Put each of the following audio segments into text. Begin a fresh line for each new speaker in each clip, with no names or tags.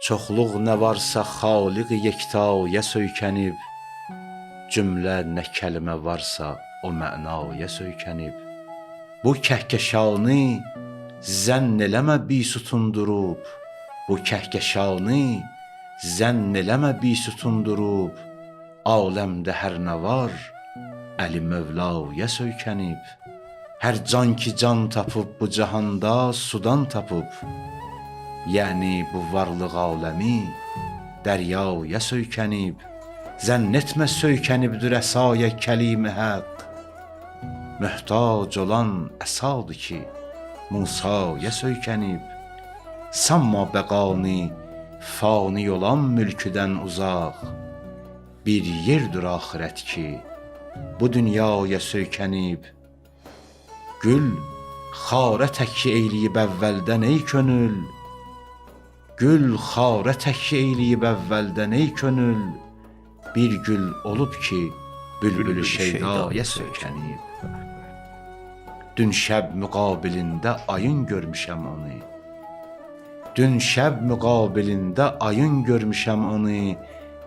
Çoxluq nə varsa xaliq yektaya söykənib, cümlə nə kəlmə varsa o mənaya söykənib. Bu kəhkəşanı zənn eləmə bisutundurub, bu kəhkəşanı zənn eləmə bisutundurub, aləmdə hər nə var, Əli Mövlaya söykənib. Hər can ki can tapıb bu cahanda sudan tapıb, yəni bu varlıq aləmi dəryaya söykənib. Zənn etmə söykənibdir əsaya kəlimi haqq, möhtac olan əsadır ki Musaya söykənib. Sanma bəqani fani olan mülküdən uzaq, bir yerdir axirət ki bu dünyaya söykənib. Gül xarə təkki eyləyib əvvəldən ey könül, gül xarə təkki eyləyib əvvəldən ey könül, bir gül olub ki bülbül şeydaya söykənib. Dün şəb müqabilində ayın görmüşəm onu, dün şəb müqabilində ayın görmüşəm onu,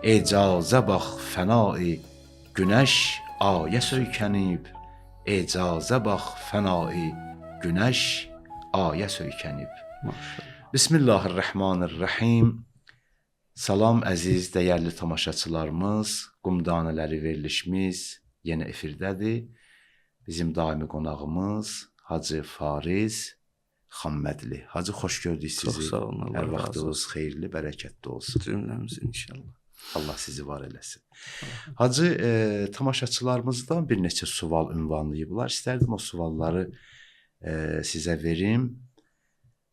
ecazə bax fənai günəş aya söykənib, ecazə bax fənai günəş aya söykənib. Bismillahirrahmanirrahim. Salam əziz, dəyərli tamaşaçılarımız, Qumdanələri verilişimiz yenə efirdədir. Bizim daimi qonağımız Hacı Fariz Xammədli. Hacı, xoş gördük sizi.
Çox sağ olun.
Hər vaxtınız xeyirli, bərəkətli olsun.
Cümləmiz inşallah.
Allah sizi var eləsin. Hacı, tamaşaçılarımızdan bir neçə sual ünvanlayıblar. İstərdim o sualları sizə verim.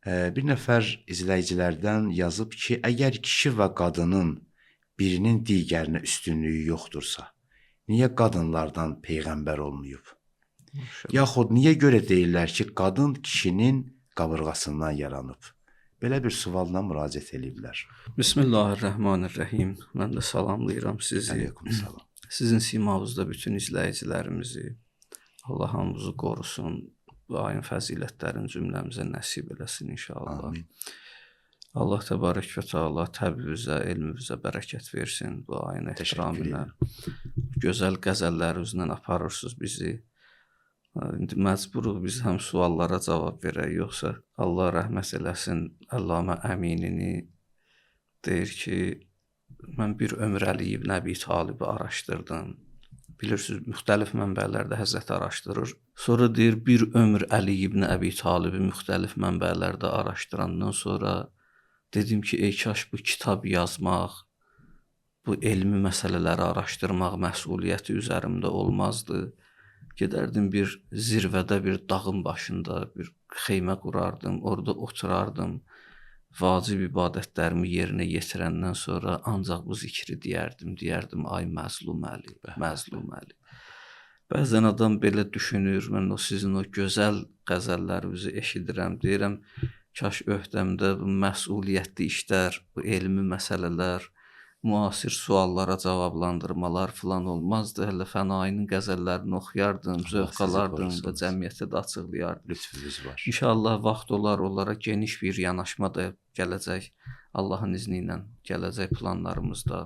Bir nəfər izləyicilərdən yazıb ki, əgər kişi və qadının birinin digərinə üstünlüyü yoxdursa, niyə qadınlardan peyğəmbər olmayıb? Yaxud niyə görə deyirlər ki, qadın kişinin qabırğasından yaranıb? Belə bir sualla müraciət ediblər.
Bismillahirrahmanirrahim. Mən də salamlayıram sizi.
Aleykümselam.
Sizin simavuzda bütün izləyicilərimizi, Allah hamımızı qorusun, bu ayın fəzilətlərin cümləmizə nəsib eləsin inşallah.
Amin.
Allah təbarək və təala təbliğimizə, elmimizə bərəkət versin bu ayın ehtiramına. Gözəl qəzəllərinizlə aparırsınız bizi. İndi məcburuq biz həm suallara cavab verək, yoxsa Allah rəhmət eləsin Əllamə Əminini deyir ki, mən bir ömür Əli ibn Əbi Talibi araşdırdım. Bilirsiniz, müxtəlif mənbələrdə Həzrət araşdırır. Sonra deyir, bir ömür Əli ibn Əbi Talibi müxtəlif mənbələrdə araşdırandan sonra dedim ki, ey kaş bu kitab yazmaq, bu elmi məsələləri araşdırmaq məsuliyyəti üzərimdə olmazdı. Gedərdim bir zirvədə, bir dağın başında bir xeymə qurardım, orada oturardım. Vacib ibadətlərimi yerinə yetirəndən sonra ancaq bu zikri deyərdim, ay məzlum Əli, məzlum Əli. Bəzən adam belə düşünür, mən o sizin o gözəl qəzəllərinizi eşidirəm, deyirəm, kaş öhdəmdə bu məsuliyyətli işlər, bu elmi məsələlər, müasir suallara cavablandırmalar filan olmazdı. Hələ Fənainin qəzəllərini oxuyardım, zövq alardım və cəmiyyətə də açıqlayardım.
Lütfünüz var.
İnşallah vaxt olar, onlara geniş bir yanaşma da gələcək. Allahın izni ilə gələcək planlarımızda.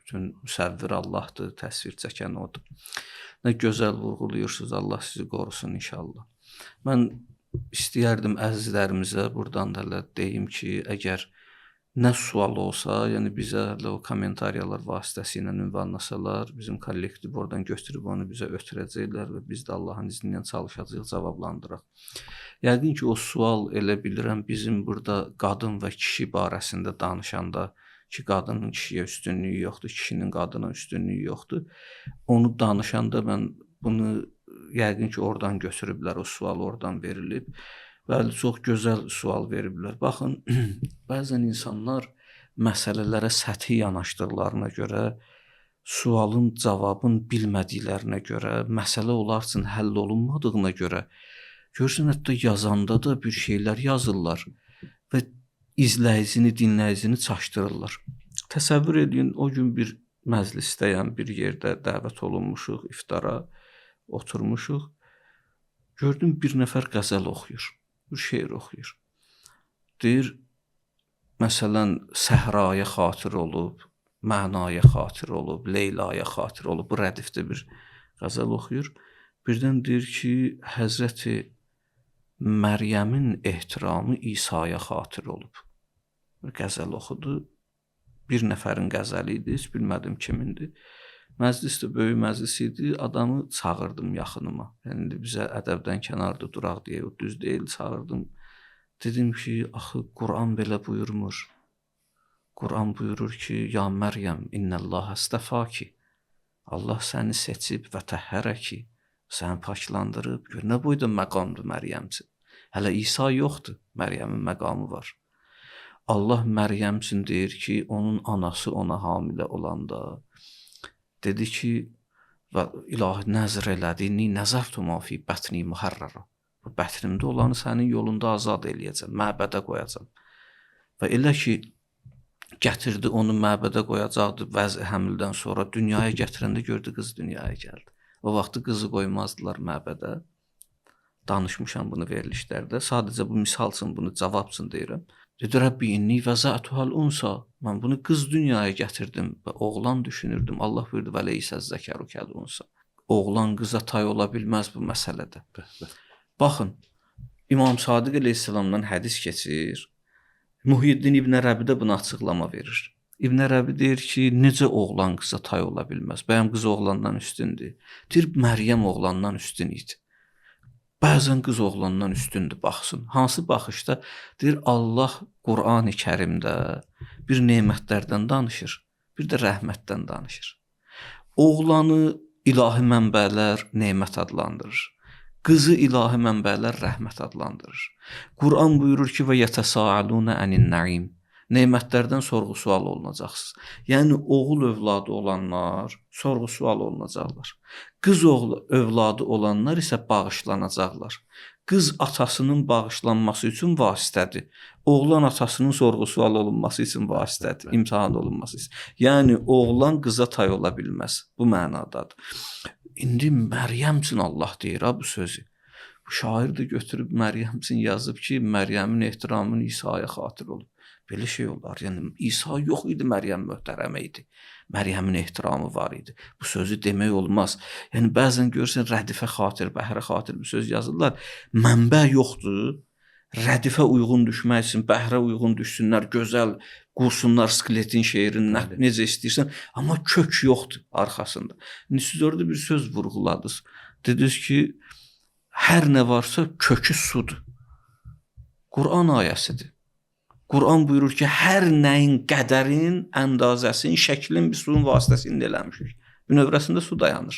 Bütün müsəvvir Allahdır, təsvir çəkən odur. Nə gözəl vurğuluyursunuz, Allah sizi qorusun inşallah. Mən istəyərdim əzizlərimizə buradan da deyim ki, əgər nə sual olsa, yəni bizə o kommentariyalar vasitəsilə ünvanlasalar, bizim kollektiv oradan götürüb onu bizə ötürəcəklər və biz də Allahın izni ilə çalışacağıq, cavablandıraq. Yəqin ki, o sual elə bilirəm bizim burada qadın və kişi barəsində danışanda ki, qadının kişiyə üstünlüyü yoxdur, kişinin qadına üstünlüyü yoxdur. Onu danışanda mən bunu yəqin ki, oradan götürüblər, o sual oradan verilib. Bəli, çox gözəl sual veriblər. Baxın, bəzən insanlar məsələlərə səthi yanaşdıqlarına görə, sualın cavabını bilmədiklərinə görə, məsələ onlar üçün həll olunmadığına görə, görürsən, hətta yazanda da bir şeylər yazırlar və izləyicini, dinləyicini çaşdırırlar. Təsəvvür edin, o gün bir məclisdəyəm, bir yerdə dəvət olunmuşuq, iftara oturmuşuq. Gördüm, bir nəfər qəzəl oxuyur. Bir şeir oxuyur. Deyir, məsələn, səhraya xatir olub, mənaya xatir olub, Leylaya xatir olub. Bu rədifdə bir qəzəl oxuyur. Birdən deyir ki, Həzrəti Məryəmin ehtiramı İsa'ya xatir olub. Bir qəzəl oxudu. Bir nəfərin qəzəli idi, heç bilmədim kimindir. Məclis də böyük məclis idi. Adamı çağırdım yaxınıma. Yəni bizə ədəbdən kənarda duraq deyə, o düz deyil, çağırdım. Dedim ki, axı Quran belə buyurmur. Quran buyurur ki, ya Məryəm, innəllaha istəfaki. Allah səni seçib və təhhərəki. Səni paklandırıb. Gör, nə boyda məqamdır Məryəm üçün. Hələ İsa yoxdur, Məryəmin məqamı var. Allah Məryəm üçün deyir ki, onun anası ona hamilə olanda dedi ki, və ilahi nəzr elədi, ni nəzərtu ma fi bətni muharrara. Bu bətnimdə olanı sənin yolunda azad eləyəcəm, məbədə qoyacam. Və elə ki, gətirdi onu məbədə qoyacaqdı vəz həmildən sonra dünyaya gətirəndə gördü qız dünyaya gəldi. O vaxtı qızı qoymazdılar məbədə. Danışmışam bunu verilişlərdə. Sadəcə bu misal üçün, bunu cavab üçün deyirəm. Dedi, Rəbbi inni vəzətuhal unsa. Mən bunu qız dünyaya gətirdim və oğlan düşünürdüm. Allah buyurdu, və leysə zəkəru kəl unsa. Oğlan qıza tay ola bilməz bu məsələdə. Baxın, İmam Sadiq əleyhissalamdan hədis keçir. Muhyiddin İbn Ərəbi də buna açıqlama verir. İbn Ərəbi deyir ki, necə oğlan qıza tay ola bilməz? Bəyəm qız oğlandan üstündür. Deyir, Məryəm oğlandan üstün idi. Bəzən qız oğlandan üstündür, baxsın. Hansı baxışda? Deyir, Allah Qur'an-ı Kərimdə bir nemətlərdən danışır, bir də rəhmətdən danışır. Oğlanı ilahi mənbələr nemət adlandırır. Qızı ilahi mənbələr rəhmət adlandırır. Qur'an buyurur ki, və yətəsaalunə ənin-nəim. Nemətlərdən sorğu-sual olunacaqsınız. Yəni, oğul övladı olanlar sorğu-sual olunacaqlar. Qız övladı olanlar isə bağışlanacaqlar. Qız atasının bağışlanması üçün vasitədir. Oğlan atasının sorğu-sual olunması üçün vasitədir, imtahan olunması üçün. Yəni, oğlan qıza tay ola bilməz. Bu mənadadır. İndi Məryəm üçün Allah deyir ha bu sözü. Bu şair də götürüb Məryəm üçün yazıb ki, Məryəmin ehtiramını İsa'ya xatir olub. Belə şey olar. Yəni İsa yox idi, Məryəm möhtərəmə idi. Məryəmin ehtiramı var idi. Bu sözü demək olmaz. Yəni bəzən görürsən rədifə xatir, bəhrə xatir bir söz yazırlar. Mənbə yoxdur. Rədifə uyğun düşmək üçün, bəhrə uyğun düşsünlər, gözəl qursunlar skeletin şeirini necə istəyirsən, amma kök yoxdur arxasında. İndi siz orada bir söz vurğuladınız. Dediniz ki, hər nə varsa kökü sudur. Quran ayəsidir. Quran buyurur ki, hər nəyin qədərin, əndazəsin, şəklin bir suyun vasitəsində eləmişik. Bünövrəsində su dayanır.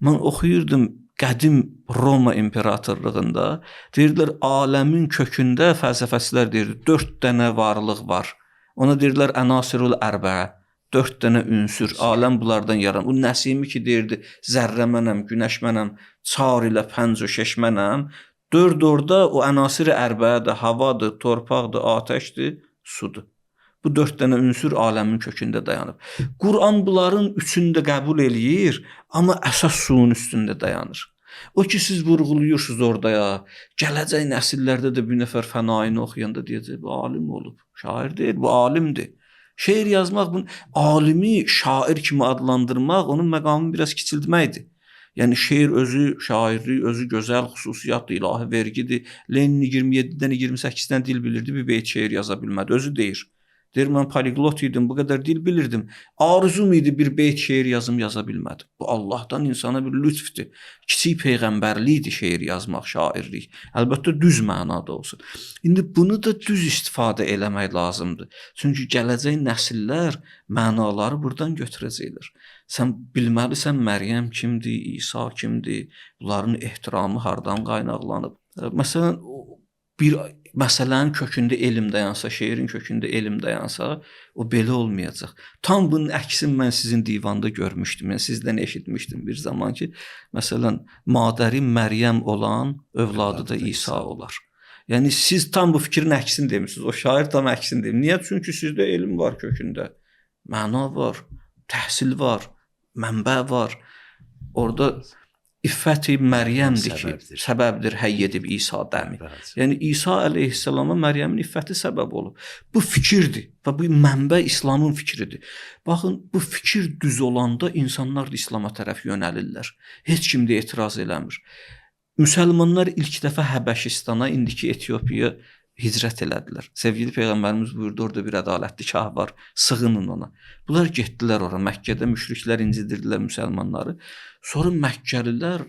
Mən oxuyurdum qədim Roma imperatorluğunda, deyirdilər, aləmin kökündə fəlsəfəçilər deyirdi, 4 dənə varlıq var. Ona deyirdilər, ənasirul ərbəə, 4 dənə ünsür, aləm bunlardan yaran. O Nəsimi ki deyirdi, zərrə mənəm, günəş mənəm, çar ilə pənc o şeş mənəm. 4 orada o ənasir-i ərbəədir, havadır, torpaqdır, atəşdir, sudur. Bu 4 dənə ünsür aləmin kökündə dayanıb. Quran bunların üçünü də qəbul eləyir, amma əsas suyun üstündə dayanır. O ki, siz vurğuluyursunuz orada ya, gələcək nəsillərdə də bir nəfər fənaini oxuyanda deyəcək, bu alim olub. Şair deyil, bu alimdir. Şeir yazmaq, alimi şair kimi adlandırmaq, onun məqamını biraz kiçildməkdir. Yəni, şeir özü, şairlik özü gözəl xüsusiyyatdır, ilahi vergidir. Lenin 27-dən 28-dən dil bilirdi, bir beyt şeir yaza bilmədi. Özü deyir. Deyir, mən poliglot idim, bu qədər dil bilirdim. Arzum idi, bir beyt şeir yaza bilmədim. Bu, Allahdan insana bir lütfdir. Kiçik peyğəmbərlikdir şeir yazmaq, şairlik. Əlbəttə, düz mənada olsun. İndi bunu da düz istifadə eləmək lazımdır. Çünki gələcək nəsillər mənaları buradan götürəcəklər. Sən bilməlisən Məryəm kimdir, İsa kimdir, bunların ehtiramı hardan qaynaqlanıb. Məsələn, bir məsələnin kökündə elm dayansa, şeirin kökündə elm dayansa, o belə olmayacaq. Tam bunun əksini mən sizin divanda görmüşdüm. Yəni sizdən eşitmişdim bir zaman ki, məsələn, madəri Məryəm olan övladı da İsa olar. Yəni siz tam bu fikrin əksini demişsiniz. O şair tam əksini demiş. Niyə? Çünki sizdə elm var kökündə. Məna var, təhsil var, mənbə var. Orada İffəti Məryəmdir ki,
Səbəbdir.
səbəbdir həy edib İsa dəmi.
Bəli.
Yəni İsa əleyhissalama Məryəmin iffəti səbəb olub. Bu fikirdir və bu mənbə İslamın fikridir. Baxın, bu fikir düz olanda insanlar da İslama tərəf yönəlirlər. Heç kim də etiraz eləmir. Müsəlmanlar ilk dəfə Həbəşistana, indiki Etiyopiyaya hicrət elədilər. Sevgili Peyğəmbərimiz buyurdu, orada bir ədalətli şah var, sığının ona. Bunlar getdilər ora, Məkkədə müşriklər incidirdilər müsəlmanları. Sonra Məkkəlilər,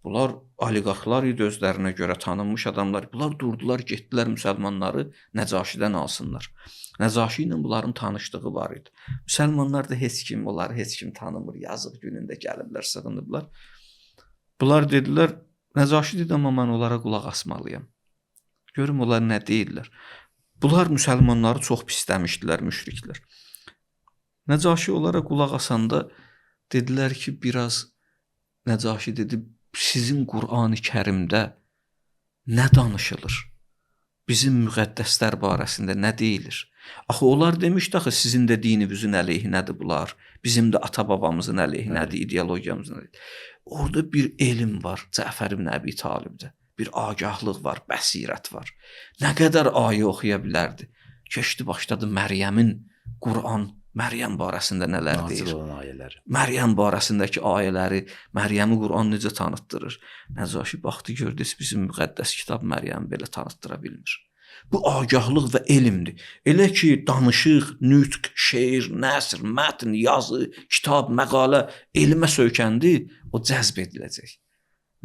bunlar oliqarxlar idi, özlərinə görə tanınmış adamlar. Bunlar durdular, getdilər müsəlmanları Nəcaşidən alsınlar. Nəcaşi ilə bunların tanışlığı var idi. Müsəlmanlar da onları heç kim tanımır. Yazıq günündə gəliblər, sığınıblar. Bunlar dedilər, Nəcaşi dedi, amma mən onlara qulaq asmalıyam. Görüm onlar nə deyirlər. Bunlar müsəlmanları çox pisləmişdilər, müşriklər. Nəcaşi onlara qulaq asanda dedilər ki, biraz Nəcaşi dedi, sizin Qur'an-ı Kərimdə nə danışılır? Bizim müqəddəslər barəsində nə deyilir? Axı onlar demişdi, axı sizin də dininizin əleyhinədir bunlar. Bizim də ata-babamızın əleyhinədir, ideologiyamızın əleyhinədir. Orada bir elm var Cəfər ibn Əbi Talibdə. Bir agəhlıq var, bəsirət var. Nə qədər ayə oxuya bilərdi. Keçdi başladı Məryəmin Qur'an, Məryəm barəsində nələr deyir.
Nazil olan ayələri.
Məryəm barəsindəki ayələri, Məryəmi Qur'an necə tanıtdırır. Nəcaşi baxdı, gördü, bizim müqəddəs kitab Məryəmi belə tanıtdıra bilmir. Bu agəhlıq və elmdir. Elə ki, danışıq, nütq, şeir, nəsr, mətn, yazı, kitab, məqalə elmə söykəndi, o cəzb ediləcək.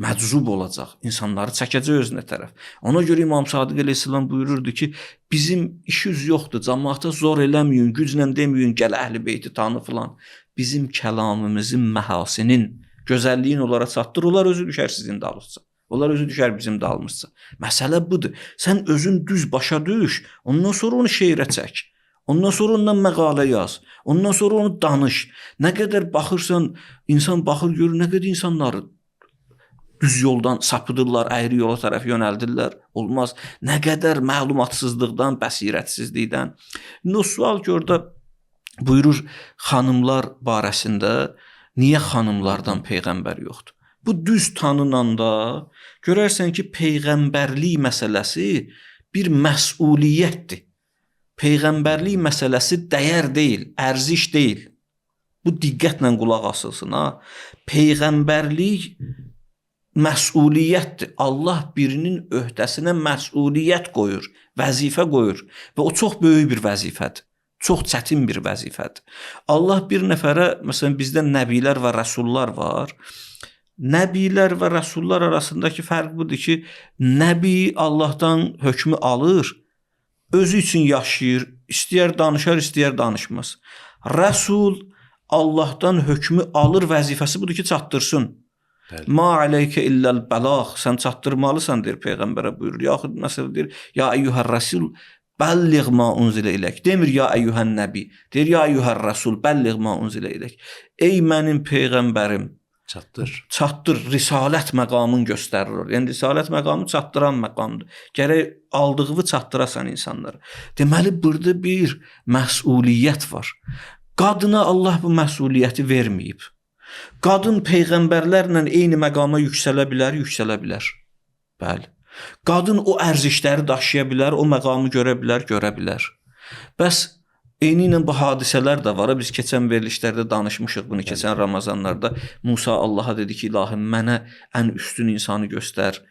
Məczub olacaq, insanları çəkəcək özünə tərəf. Ona görə İmam Sadiq əleyhissalam buyururdu ki, bizim işimiz yoxdur, cəmaata zor eləməyin, güclə deməyin, gəl Əhl-i Beyti tanı filan. Bizim kəlamımızın məhasinin, gözəlliyin onlara çatdır, onlar özü düşər sizin dalınızca. Onlar özü düşər bizim dalımızca. Məsələ budur. Sən özün düz başa düş, ondan sonra onu şeirə çək. Ondan sonra ondan məqalə yaz. Ondan sonra onu danış. Nə qədər baxırsan, insan baxır, görür, nə qədər insanları düz yoldan sapıdırlar, əyri yola tərəf yönəldirlər. Olmaz. Nə qədər məlumatsızlıqdan, bəsirətsizlikdən. O sual ki, orada buyurur xanımlar barəsində, niyə xanımlardan peyğəmbər yoxdur? Bu düz tanınanda görərsən ki, peyğəmbərlik məsələsi bir məsuliyyətdir. Peyğəmbərlik məsələsi dəyər deyil, ərziş deyil. Bu diqqətlə qulaq asılsın. Peyğəmbərlik məsuliyyətdir. Allah birinin öhdəsinə məsuliyyət qoyur, vəzifə qoyur və o çox böyük bir vəzifədir. Çox çətin bir vəzifədir. Allah bir nəfərə, məsələn, bizdə nəbilər və rəsullar var. Nəbilər və rəsullar arasındakı fərq budur ki, nəbi Allahdan hökmü alır, özü üçün yaşayır, istəyər danışar, istəyər danışmaz. Rəsul Allahdan hökmü alır, vəzifəsi budur ki, çatdırsın. Ma aleykə illəl bəlağ, sən çatdırmalısan, deyir Peyğəmbərə buyurur. Yaxud məsələ deyir, ya eyyuhər rəsul, bəlliğ ma unzilə ilək. Demir, ya eyyuhən nəbi, deyir, ya eyyuhər rəsul, bəlliğ ma unzilə ilək. Ey mənim Peyğəmbərim, çatdır, risalət məqamını göstərir. Yəni, risalət məqamı çatdıran məqamdır. Gərək aldığını çatdırasan insanlara. Deməli, burada bir məsuliyyət var. Qadına Allah bu məsuliyyəti verməyib. Qadın peyğəmbərlərlə eyni məqama yüksələ bilər, yüksələ bilər. Bəli. Qadın o ərzişləri daşıya bilər, o məqamı görə bilər, görə bilər. Bəs eyni ilə bu hadisələr də var. Biz keçən verilişlərdə danışmışıq bunu, keçən Ramazanlarda. Musa Allaha dedi ki, ilahi, mənə ən üstün insanı göstər.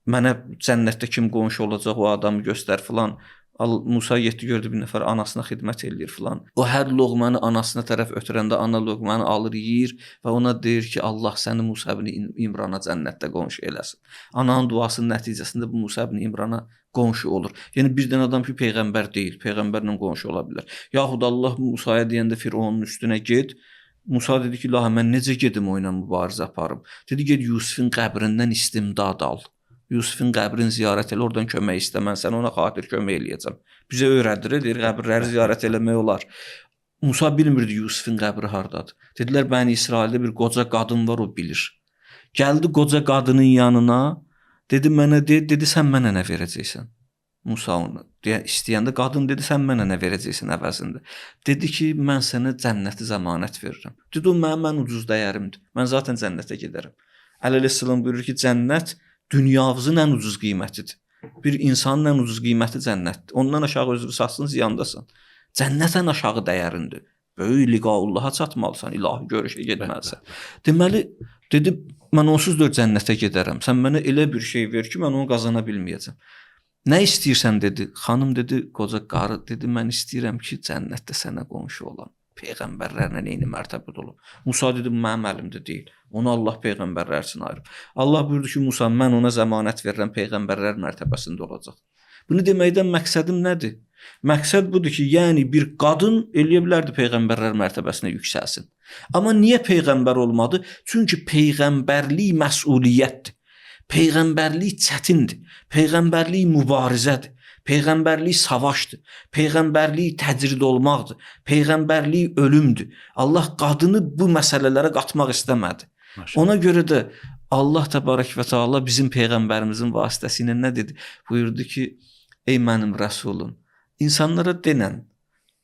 Mənə cənnətdə kim qonşu olacaq, o adamı göstər filan. Musa getdi, gördü bir nəfər anasına xidmət eləyir filan. O hər loğmanı anasına tərəf ötürəndə ana loğmanı alır, yeyir və ona deyir ki, Allah səni Musa ibn İmrana cənnətdə qonşu eləsin. Ananın duasının nəticəsində bu Musa ibn İmrana qonşu olur. Yəni birdən adam ki, peyğəmbər deyil, peyğəmbərlə qonşu ola bilər. Yaxud Allah Musaya deyəndə Fironun üstünə get. Musa dedi ki, ilahi, mən necə gedim o ilə mübarizə aparım? Dedi, get Yusufun qəbrindən istimdad al. Yusufun qəbrini ziyarət elə, oradan kömək istə, mən sənə ona xatir kömək eləyəcəm. Bizə öyrədir, deyir, qəbirləri ziyarət eləmək olar. Musa bilmirdi Yusufun qəbri hardadır. Dedilər, Bəni İsraildə bir qoca qadın var, o bilir. Gəldi qoca qadının yanına, dedi, mənə dedi, sən mənə nə verəcəksən? Musa onu istəyəndə qadın dedi, sən mənə nə verəcəksən əvəzində? Dedi ki, mən sənə cənnəti zəmanət verirəm. Dedi, o mən ucuz dəyərimdir, mən zaten cənnətə gedərəm. Əleyhissalam buyurur ki, cənnət dünyavızın ən ucuz qiymətidir. Bir insanın ən ucuz qiyməti cənnətdir. Ondan aşağı özünü satsın, ziyandasan. Cənnət ən aşağı dəyərindir. Böyük liqaullaha çatmalısan, ilahi görüşə getməlisən. Deməli, dedi, mən onsuz da cənnətə gedərəm. Sən mənə elə bir şey ver ki, mən onu qazana bilməyəcəm. Nə istəyirsən dedi. Xanım dedi, qoca qarı dedi, mən istəyirəm ki, cənnətdə sənə qonşu olam. Peyğəmbərlərlə eyni mərtəbədə olub. Musa dedi, mənim əlimdə deyil. Onu Allah peyğəmbərlər üçün ayırıb. Allah buyurdu ki, Musa, mən ona zəmanət verirəm, peyğəmbərlər mərtəbəsində olacaq. Bunu deməkdən məqsədim nədir? Məqsəd budur ki, yəni bir qadın eləyə bilərdi peyğəmbərlər mərtəbəsinə yüksəlsin. Amma niyə peyğəmbər olmadı? Çünki peyğəmbərlik məsuliyyətdir. Peyğəmbərlik çətindir. Peyğəmbərlik mübarizədir. Peyğəmbərlik savaşdır. Peyğəmbərlik təcrid olmaqdır. Peyğəmbərlik ölümdür. Allah qadını bu məsələlərə qatmaq istəmədi. Ona görə də Allah təbarək və təala bizim peyğəmbərimizin vasitəsilə nə dedi? Buyurdu ki, ey mənim rəsulum, insanlara denən,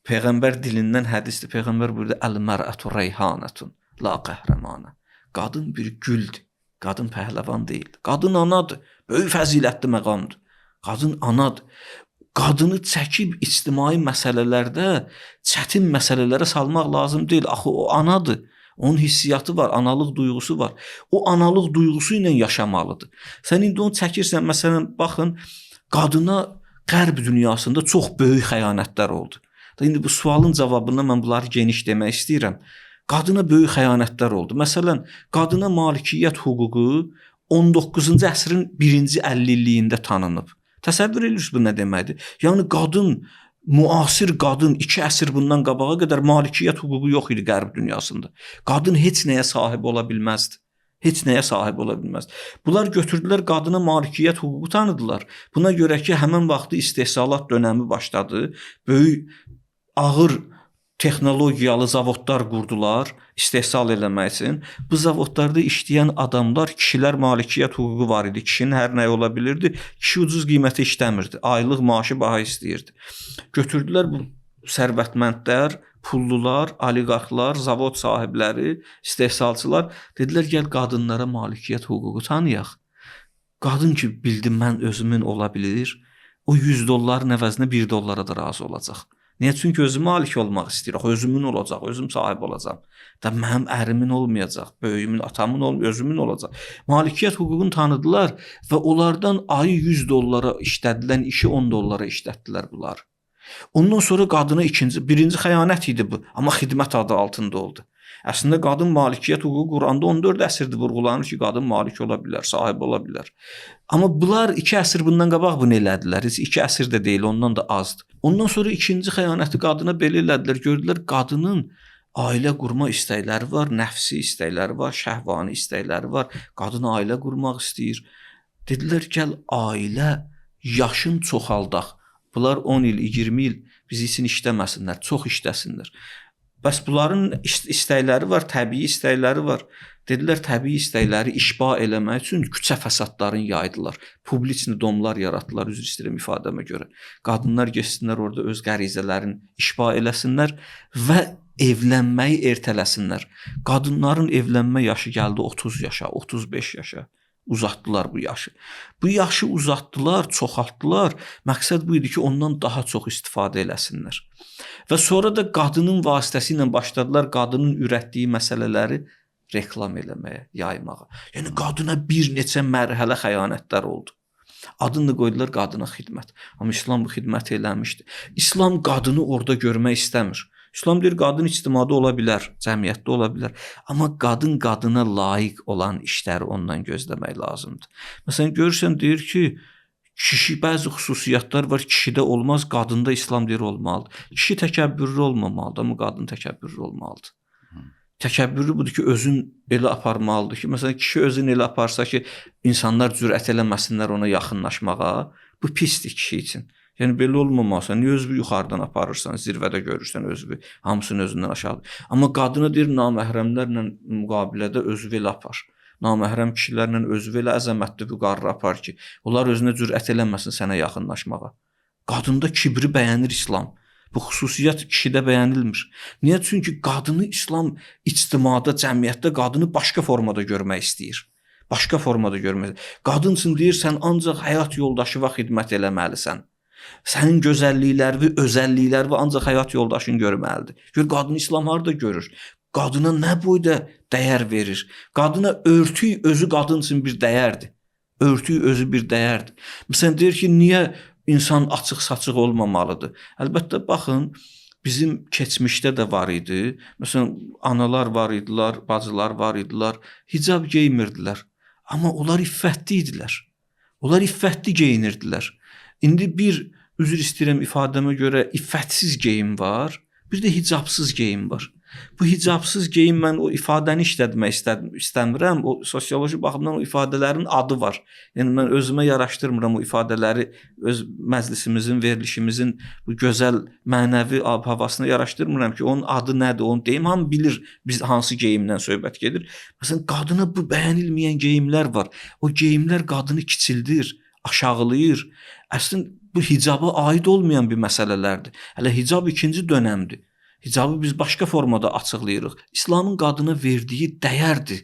peyğəmbər dilindən hədisdir. Peyğəmbər buyurdu, əl-mər'atu reyhanətun, la qəhrəmanə. Qadın bir güldür. Qadın pəhləvan deyil. Qadın anadır. Böyük fəzilətli məqamdır. Qadın anadır. Qadını çəkib ictimai məsələlərdə çətin məsələlərə salmaq lazım deyil. Axı o anadır. Onun hissiyatı var, analıq duyğusu var. O analıq duyğusu ilə yaşamalıdır. Sən indi onu çəkirsən, məsələn, baxın, qadına qərb dünyasında çox böyük xəyanətlər oldu. İndi bu sualın cavabında mən bunları geniş demək istəyirəm. Qadına böyük xəyanətlər oldu. Məsələn, qadına malikiyyət hüququ 19-cu əsrin 1-ci 50-liyində tanınıb. Təsəvvür edirsiniz bu nə deməkdir? Yəni qadın, müasir qadın 2 əsr bundan qabağa qədər malikiyyət hüququ yox idi qərb dünyasında. Qadın heç nəyə sahib ola bilməzdi. Heç nəyə sahib ola bilməzdi. Bunlar götürdülər, qadına malikiyyət hüququ tanıdılar. Buna görə ki, həmin vaxtı istehsalat dönəmi başladı. Böyük, ağır texnologiyalı zavodlar qurdular istehsal eləmək üçün. Bu zavodlarda işləyən adamlar, kişilər malikiyyət hüququ var idi. Kişinin hər nəyi ola bilirdi. Kişi ucuz qiymətə işləmirdi. Aylıq maaşı baha istəyirdi. Götürdülər bu sərvətməndlər, pullular, oliqarxlar, zavod sahibləri, istehsalçılar. Dedilər, gəl qadınlara malikiyyət hüququ tanıyaq. Qadın ki, bildim mən özümün ola bilir, o $100 əvəzinə $1 da razı olacaq. Niyə? Çünki özüm malik olmaq istəyirəm. Özümün olacaq, özüm sahib olacam. Da mənim ərimin olmayacaq, böyüyümün, atamın olmayacaq, özümün olacaq. Malikiyyət hüququnu tanıdılar və onlardan ayı $100 işlədilən işi $10 işlətdilər bunlar. Ondan sonra qadına birinci xəyanət idi bu, amma xidmət adı altında oldu. Əslində qadın malikiyyət hüququ Quranda 14 əsrdir vurğulanır ki, qadın malik ola bilər, sahib ola bilər. Amma bunlar 2 əsr bundan qabaq bunu elədilər. 2 əsr də deyil, ondan da azdır. Ondan sonra ikinci xəyanəti qadına belə elədilər. Gördülər qadının ailə qurma istəkləri var, nəfsi istəkləri var, şəhvani istəkləri var. Qadın ailə qurmaq istəyir. Dedilər gəl ailə yaşın çoxaldaq. Bunlar 10 il, 20 il biz üçün işləməsinlər, çox işləsinlər. Bəs bunların istəkləri var, təbii istəkləri var. Dedilər, təbii istəkləri işba eləmək üçün küçə fəsadlarını yaydılar. Publiçni domlar yaratdılar, üzr istəyirəm ifadəmə görə. Qadınlar getsinlər orada öz qərizələrini işba eləsinlər və evlənməyi ertələsinlər. Qadınların evlənmə yaşı gəldi 30 yaşa, 35 yaşa. Uzatdılar bu yaşı. Bu yaşı uzatdılar, çoxaltdılar. Məqsəd bu idi ki, ondan daha çox istifadə eləsinlər. Və sonra da qadının vasitəsilə başladılar qadının ürətdiyi məsələləri reklam eləməyə, yaymağa. Yəni qadına bir neçə mərhələ xəyanətlər oldu. Adını qoydular qadına xidmət. Amma İslam bu xidmət eləmişdi. İslam qadını orada görmək istəmir. İslam deyir, qadın ictimada ola bilər, cəmiyyətdə ola bilər. Amma qadın qadına layiq olan işləri ondan gözləmək lazımdır. Məsələn, görürsən, deyir ki, kişi bəzi xüsusiyyətlər var, kişidə olmaz, qadında İslam deyir olmalıdır. Kişi təkəbbürlü olmamalıdır, amma qadın təkəbbürlü olmalıdır. Təkəbbürlü budur ki, özün elə aparmalıdır ki, məsələn, kişi özün elə aparsa ki, insanlar cürət eləməsinlər ona yaxınlaşmağa, bu pisdir kişi üçün. Yəni belə olmamalısan, niyə özünü yuxarıdan aparırsan, zirvədə görürsən özünü, hamısını özündən aşağı. Amma qadına deyir, naməhrəmlərlə müqabilədə özünü elə apar. Naməhrəm kişilərlə özünü elə əzəmətli vüqarlı apar ki, onlar özünə cürət eləməsin sənə yaxınlaşmağa. Qadında kibri bəyənir İslam. Bu xüsusiyyət kişidə bəyənilmir. Niyə? Çünki qadını İslam ictimada, cəmiyyətdə qadını başqa formada görmək istəyir. Başqa formada görmək. Qadın üçün deyirsən ancaq həyat yoldaşına xidmət eləməlisən. Sənin gözəlliklərini, özəlliklərini ancaq həyat yoldaşın görməlidir. Gör qadın İslam harda görür? Qadına nə boyda dəyər verir? Qadına örtük özü qadın üçün bir dəyərdir. Örtük özü bir dəyərdir. Məsələn deyir ki, niyə insan açıq-saçıq olmamalıdır? Əlbəttə baxın, bizim keçmişdə də var idi. Məsələn, analar var idilər, bacılar var idilər, hicab geymirdilər. Amma onlar iffətli idilər. Onlar iffətli geyinirdilər. İndi bir, üzr istəyirəm ifadəmə görə, iffətsiz geyim var, bir də hicabsız geyim var. Bu hicabsız geyim, mən o ifadəni işlətmək istəmirəm. O sosioloji baxımdan o ifadələrin adı var. Yəni mən özümə yaraşdırmıram o ifadələri, öz məclisimizin, verilişimizin bu gözəl mənəvi ab-havasına yaraşdırmıram ki, onun adı nədir, onu deyim. Hamı bilir biz hansı geyimdən söhbət gedir. Məsələn, qadına bu bəyənilməyən geyimlər var. O geyimlər qadını kiçildir, aşağılayır. Əslində bu hicaba aid olmayan bir məsələlərdir. Hələ hicab ikinci dönəmdir. Hicabı biz başqa formada açıqlayırıq. İslamın qadına verdiyi dəyərdir.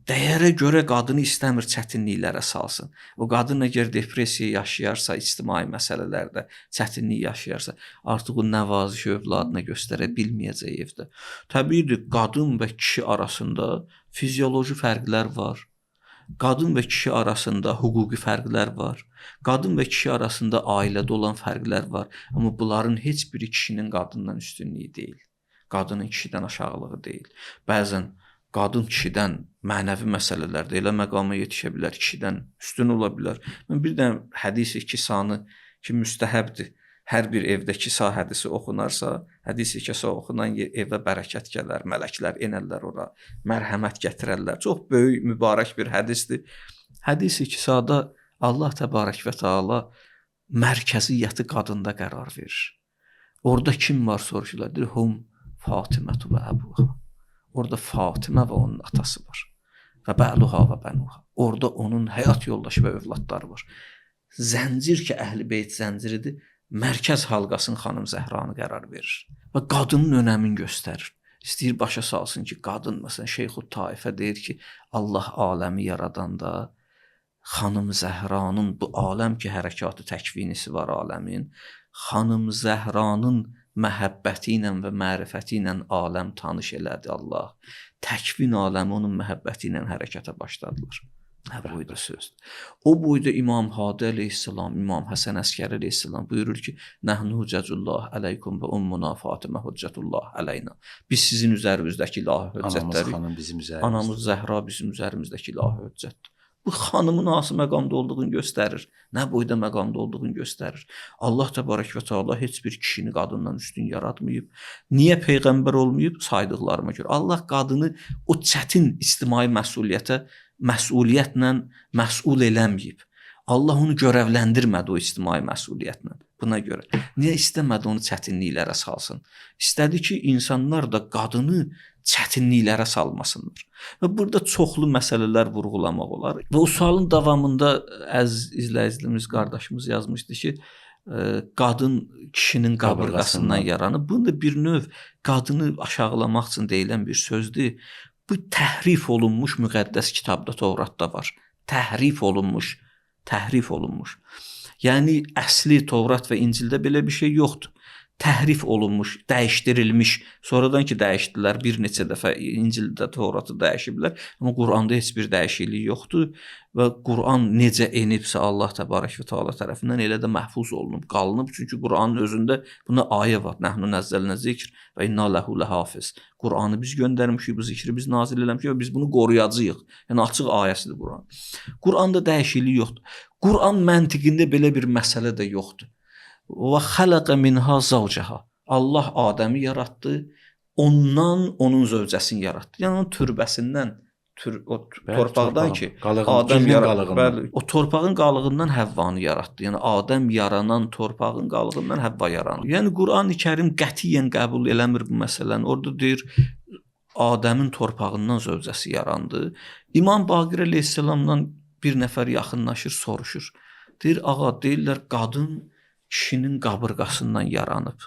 Dəyərə görə qadını istəmir çətinliklərə salsın. O qadın əgər depressiya yaşayarsa, ictimai məsələlərdə çətinlik yaşayarsa, artıq o nəvazişi övladına göstərə bilməyəcək evdə. Təbiidir, qadın və kişi arasında fizioloji fərqlər var. Qadın və kişi arasında hüquqi fərqlər var. Qadın və kişi arasında ailədə olan fərqlər var. Amma bunların heç biri kişinin qadından üstünlüyü deyil. Qadının kişidən aşağılığı deyil. Bəzən qadın kişidən mənəvi məsələlərdə elə məqama yetişə bilər, kişidən üstün ola bilər. Mən bir dənə hədis-i kisanı ki, müstəhəbdir. Hər bir evdə kisa hədisi oxunarsa, hədis-i kisa oxunan evə bərəkət gələr, mələklər enərlər ora, mərhəmət gətirərlər. Çox böyük, mübarək bir hədisdir. Hədis-i kisada Allah təbarək və təala mərkəziyyəti qadında qərar verir. Orada kim var soruşurlar? Deyir, hum Fatimətu və Əbuha. Orada Fatimə və onun atası var. Və bəluha və bənuha. Orada onun həyat yoldaşı və övladları var. Zəncir ki, Əhl-i Beyt zənciridir, mərkəz halqasının xanım Zəhranı qərar verir. Və qadının önəmini göstərir. İstəyir başa salsın ki, qadın, məsələn, Şeyxud Taifə deyir ki, Allah aləmi yaradanda xanım Zəhranın, bu aləm ki, hərəkatı təkvinisi var aləmin, xanım Zəhranın məhəbbəti ilə və mərifəti ilə aləm tanış elədi Allah. Təkvin aləmi onun məhəbbəti ilə hərəkətə başladılar. Nə boyda sözdür. O boyda İmam Hadi əleyhissalam, İmam Həsən Əskəri əleyhissalam buyurur ki, Nəhnu hüccətullah əleykum və ummuna Fatimə hüccətullah əleyna. Biz sizin üzərinizdəki ilahi hüccətləri, anamız Zəhra bizim üzərimizdəki ilahi hüccətdir. Bu xanımın hansı məqamda olduğunu göstərir. Nə boyda məqamda olduğunu göstərir. Allah təbarək və təala heç bir kişini qadından üstün yaratmayıb. Niyə peyğəmbər olmayıb? Saydıqlarıma görə. Allah qadını o çətin ictimai məsuliyyətlə məsul eləməyib. Allah onu görevləndirmədi o ictimai məsuliyyətlə. Buna görə. Niyə istəmədi onu çətinliklərə salsın? İstədi ki, insanlar da qadını çətinliklərə salmasınlar. Və burada çoxlu məsələlər vurğulamaq olar. Və o sualın davamında əziz izləyicimiz, qardaşımız yazmışdı ki, qadın kişinin qabırğasından yaranıb. Bu da bir növ qadını aşağılamaq üçün deyilən bir sözdür. Bu təhrif olunmuş müqəddəs kitabda, Tövratda var. Təhrif olunmuş. Yəni əsli Tövrat və İncildə belə bir şey yoxdur. Təhrif olunmuş, dəyişdirilmiş. Sonradan ki dəyişdilər, bir neçə dəfə İncildə, Tövratı dəyişiblər. Amma Quranda heç bir dəyişiklik yoxdur və Quran necə enibsə Allah təbarək və təala tərəfindən elə də məhfuz olunub, qalınıb. Çünki Quranın özündə buna ayə var. Nəhnu nəzzəlnə zikr və inna ləhu ləhafız. Quranı biz göndərmişik, bu zikri biz nazil eləmişik və biz bunu qoruyacağıq. Yəni açıq ayəsidir Quran. Quranda dəyişiklik yoxdur. Quran məntiqində belə bir məsələ də yoxdur. Və xələqə minhə zavcəha. Allah Adəmi yaratdı, ondan onun zövcəsini yaratdı. Yəni onun türbəsindən, o torpaqdan ki, Adəm yaratdı. O torpağın qalığından Həvvanı yaratdı. Yəni Adəm yaranan torpağın qalığından Həvva yarandı. Yəni Quran-ı Kərim qətiyyən qəbul eləmir bu məsələni. Orada deyir, Adəmin torpağından zövcəsi yarandı. İmam Baqir əleyhissalamdan bir nəfər yaxınlaşır, soruşur. Deyir, ağa, deyirlər, qadın kişinin qabırğasından yaranıb.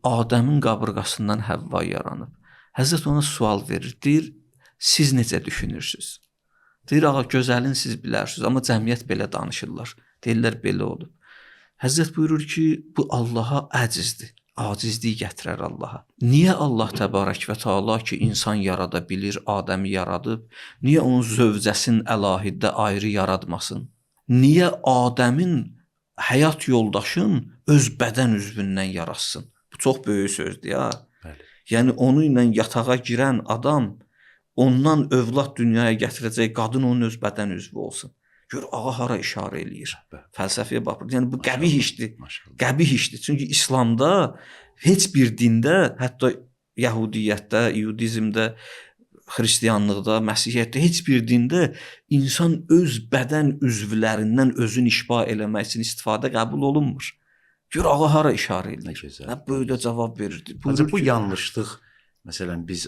Adəmin qabırğasından Həvva yaranıb. Həzrət ona sual verir. Deyir, siz necə düşünürsünüz? Deyir, ağa gözəlin siz bilərsiniz, amma cəmiyyət belə danışırlar. Deyirlər belə olub. Həzrət buyurur ki, bu Allaha əcizdir. Acizlik gətirər Allaha. Niyə Allah təbarək və təala ki, insan yarada bilir, Adəmi yaradıb, niyə onun zövcəsinin əlahiddə ayrı yaratmasın? Niyə Adəmin həyat yoldaşın öz bədən üzvündən yaratsın? Bu çox böyük sözdür ya.
Bəli.
Yəni onu ilə yatağa girən adam ondan övlad dünyaya gətirəcək qadın onun öz bədən üzvü olsun. Gör ağa hara işarə eləyir. Fəlsəfiyə baxır. Yəni bu qəbih işdir.
Maşallah.
Qəbih işdir. Çünki İslamda heç bir dində, hətta Yəhudiyyətdə, İudizmdə, Xristianlıqda, Məsihiyyətdə heç bir dində insan öz bədən üzvlərindən özünü işba eləmək üçün istifadə qəbul olunmur. Gör ağa hara işarə
Nə
eləyir.
gözəl.
Nə böyle cavab verirdi.
Buyurur bu yanlışlıq. Məsələn biz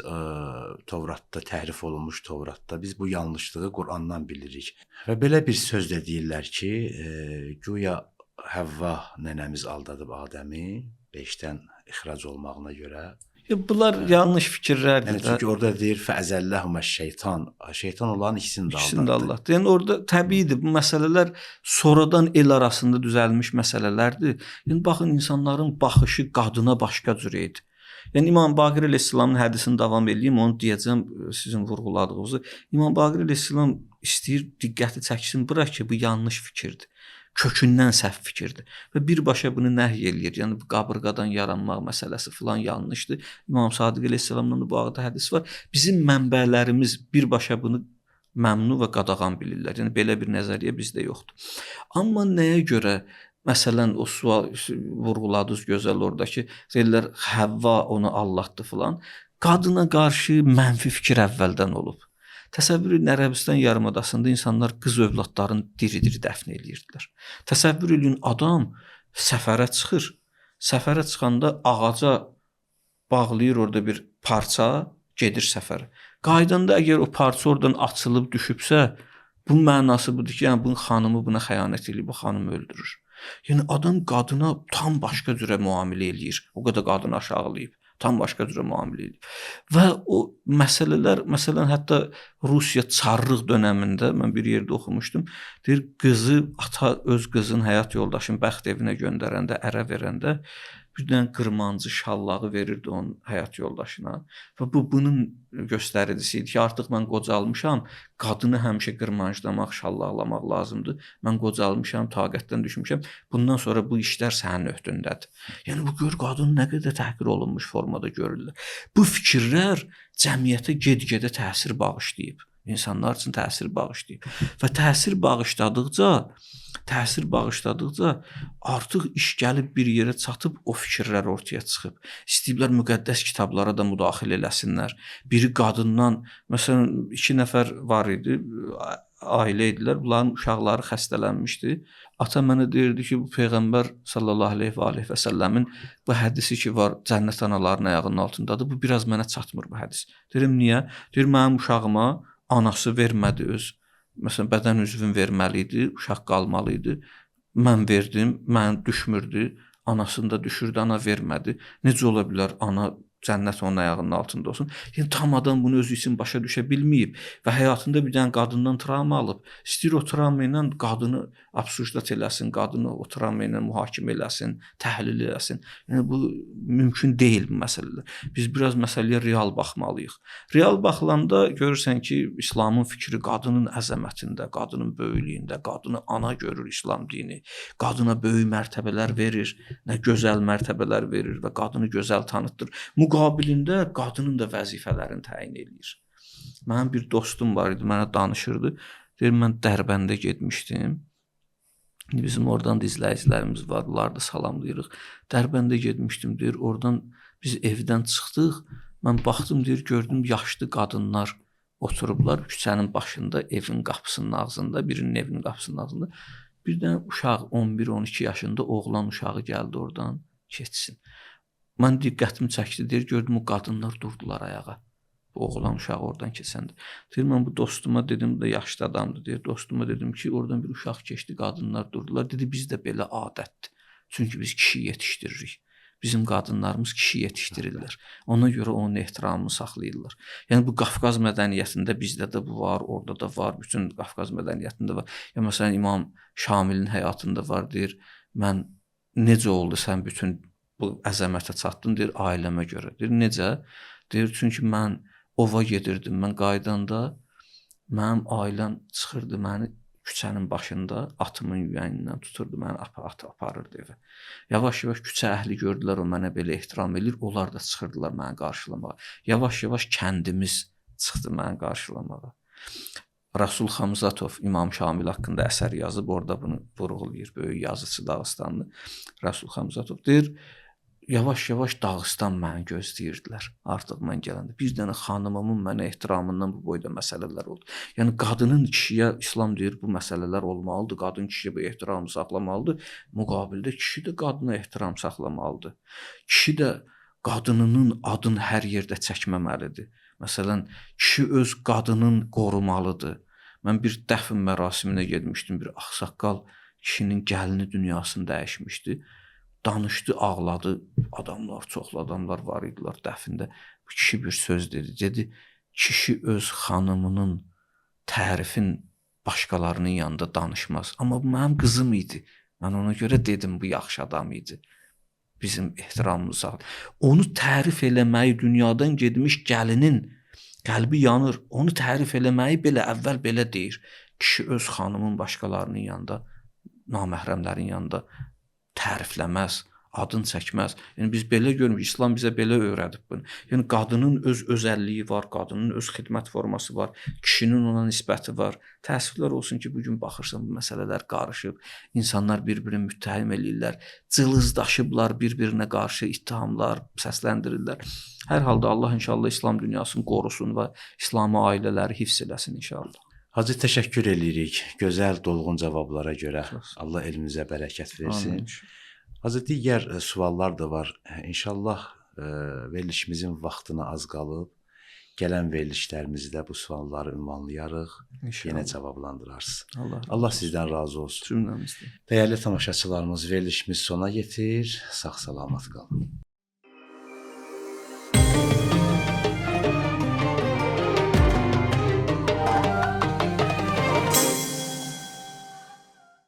Tövratda təhrif olunmuş Tövratda biz bu yanlışlığı Qur'andan bilirik. Və belə bir söz də deyirlər ki, güya Həvva nənəmiz aldadıb Adəmi 5-dən ixrac olmağına görə.
Bunlar yanlış fikirlərdir.
Yəni çünki orada deyir fəzəlləhumə şeytan. Şeytan olan ikisini də
İkisini də
aldatdı.
Allah. Yəni orada təbiidir bu məsələlər sonradan el arasında düzəlmiş məsələlərdir. Yəni baxın insanların baxışı qadına başqa cür idi. Yəni İmam Baqir əleyhissalamın hədisini davam eləyim, onu deyəcəm sizin vurğuladığınızı. İmam Baqir əleyhissalam istəyir diqqəti çəksin bura ki, bu yanlış fikirdir. Kökündən səhv fikirdir. Və birbaşa bunu nəhy eləyir. Yəni bu qabırğadan yaranmaq məsələsi filan yanlışdır. İmam Sadiq əleyhissalamdan da bu ağda hədis var. Bizim mənbələrimiz birbaşa bunu məmnu və qadağan bilirlər. Yəni belə bir nəzəriyyə bizdə yoxdur. Amma nəyə görə məsələn o sual vurğuladınız gözəl oradakı deyirlər Həvva onu aldatdı filan. Qadına qarşı mənfi fikir əvvəldən olub. Təsəvvür edin Ərəbistan yarımadasında insanlar qız övladlarını diri-diri dəfn eləyirdilər. Təsəvvür edin adam səfərə çıxır. Səfərə çıxanda ağaca bağlayır orada bir parça, gedir səfərə. Qaydanda əgər o parça oradan açılıb düşübsə, bunun mənası budur ki, yəni bunun xanımı buna xəyanət eləyib, bu xanımı öldürür. Yəni adam qadına tam başqa cürə müamilə eləyir. O qədər qadını aşağılayıb, tam başqa cürə müamilə eləyib. Və o məsələlər, məsələn, hətta Rusiya çarlıq dövründə mən bir yerdə oxumuşdum. Deyir, qızı ata öz qızın həyat yoldaşını bəxt evinə göndərəndə, ərə verəndə bir dənə qırmancı şallağı verirdi onun həyat yoldaşına. Və bu bunun göstəricisi idi ki, artıq mən qocalmışam, qadını həmişə qırmanclamaq, şallaqlamaq lazımdır. Mən qocalmışam, taqətdən düşmüşəm. Bundan sonra bu işlər sənin öhdündədir. Yəni bu gör qadın nə qədər təhqir olunmuş formada görürlər. Bu fikirlər cəmiyyətə get-gedə təsir bağışlayıb. İnsanlar üçün təsir bağışlayıb. Və təsir bağışladıqca artıq iş gəlib bir yerə çatıb o fikirlər ortaya çıxıb. İstəyiblər müqəddəs kitablara da müdaxilə eləsinlər. Biri qadından, məsələn 2 nəfər var idi, ailə idilər. Bunların uşaqları xəstələnmişdi. Ata mənə deyirdi ki, bu peyğəmbər sallallahu əleyhi və səlləmin bu hədisi ki var, cənnət anaların ayağının altındadır. Bu biraz mənə çatmır bu hədis. Deyirəm niyə? Deyir mənim uşağıma anası vermədi öz. Məsələn, bədən üzvün verməli idi, uşaq qalmalı idi. Mən verdim, mən düşmürdü, anasında düşürdü, ana vermədi. Necə ola bilər ana cənnət onun ayağının altında olsun? Yəni tam adam bunu özü üçün başa düşə bilməyib və həyatında bir dənə qadından travma alıb. İstəyir o travma ilə qadını absurdat eləsin, qadını o travma ilə mühakimə eləsin, təhlil eləsin. Yəni bu mümkün deyil bu məsələlər. Biz biraz məsələyə real baxmalıyıq. Real baxılanda görürsən ki, İslamın fikri qadının əzəmətində, qadının böyüklüyündə, qadını ana görür İslam dini. Qadına böyük mərtəbələr verir, nə gözəl mərtəbələr verir və qadını gözəl tanıtdır. Müqabilində qadının da vəzifələrini təyin eləyir. Mənim bir dostum var idi, mənə danışırdı. Deyir, mən Dərbəndə getmişdim. Bizim oradan da izləyicilərimiz var, bunları da salamlayırıq. Dərbəndə getmişdim, deyir, oradan biz evdən çıxdıq. Mən baxdım, deyir, gördüm yaşlı qadınlar oturublar küçənin başında, evin qapısının ağzında, birinin evinin qapısının ağzında. Bir dənə uşaq 11-12 yaşında oğlan uşağı gəldi oradan, keçsin. Mən diqqətimi çəkdi, deyir, gördüm o qadınlar durdular ayağa. Bu oğlan uşağı oradan keçəndə. Deyir, mən bu dostuma dedim də yaşlı adamdır, deyir, dostuma dedim ki, oradan bir uşaq keçdi, qadınlar durdular. Dedi, bizdə belə adətdir. Çünki biz kişi yetişdiririk. bizim qadınlarımız kişi yetişdirirlər. Ona görə onun ehtiramını saxlayırlar. Yəni bu Qafqaz mədəniyyətində bizdə də bu var, orada da var, bütün Qafqaz mədəniyyətində var. Ya məsələn İmam Şamilin həyatında var, deyir, mən necə oldu sən bütün bu əzəmətə çatdın, deyir, ailəmə görə. Deyir, necə? Deyir, çünki mən ova gedirdim, mən qaydanda mənim ailəm çıxırdı məni küçənin başında atımın yüyənindən tuturdu, məni aparırdı evə. Yavaş-yavaş küçə əhli gördülər, o mənə belə ehtiram edir, onlar da çıxırdılar məni qarşılamağa. Yavaş-yavaş kəndimiz çıxdı məni qarşılamağa. Rasul Xamzatov İmam Şamil haqqında əsər yazıb, orada bunu vurğulayır, böyük yazıçı Dağıstanlı Rasul Xamzatov. Deyir, yavaş-yavaş Dağıstan məni gözləyirdilər artıq mən gələndə. Bir dənə xanımımın mənə ehtiramından bu boyda məsələlər oldu. Yəni qadının kişiyə İslam deyir bu məsələlər olmalıdır. Qadın kişiyə bu ehtiramı saxlamalıdır. Müqabildə kişi də qadına ehtiram saxlamalıdır. Kişi də qadınının adını hər yerdə çəkməməlidir. Məsələn, kişi öz qadının qorumalıdır. Mən bir dəfn mərasiminə getmişdim. Bir ağsaqqal kişinin gəlini dünyasını dəyişmişdi. Danışdı, ağladı. Adamlar, çoxlu adamlar var idilər dəfində. Bu kişi bir söz dedi. Dedi, kişi öz xanımının tərifin başqalarının yanında danışmaz. Amma bu mənim qızım idi. Mən ona görə dedim, bu yaxşı adam idi. Bizim ehtiramımız var. Onu tərif eləməyi dünyadan getmiş gəlinin qəlbi yanır. Onu tərif eləməyi belə əvvəl belə deyir. Kişi öz xanımın başqalarının yanında, naməhrəmlərin yanında tərifləməz, adın çəkməz. Yəni biz belə görmürük. İslam bizə belə öyrədib bunu. Yəni qadının öz özəlliyi var, qadının öz xidmət forması var, kişinin ona nisbəti var. Təəssüflər olsun ki, bu gün baxırsan bu məsələlər qarışıb, insanlar bir-birini müttəhim eləyirlər, cılızdaşıblar, bir-birinə qarşı ittihamlar səsləndirirlər. Hər halda Allah inşallah İslam dünyasını qorusun və İslami ailələri hifz eləsin inşallah.
Hacı təşəkkür eləyirik gözəl, dolğun cavablara görə. Allah elminizə bərəkət versin.
Amin.
Hacı digər suallar da var. İnşallah verilişimizin vaxtına az qalıb. Gələn verilişlərimizdə bu sualları ünvanlayarıq.
İnşallah.
Yenə cavablandırarsınız.
Allah
sizdən razı olsun.
cümləmizdən.
Dəyərli tamaşaçılarımız, verilişimiz sona yetir. Sağ-salamat qalın.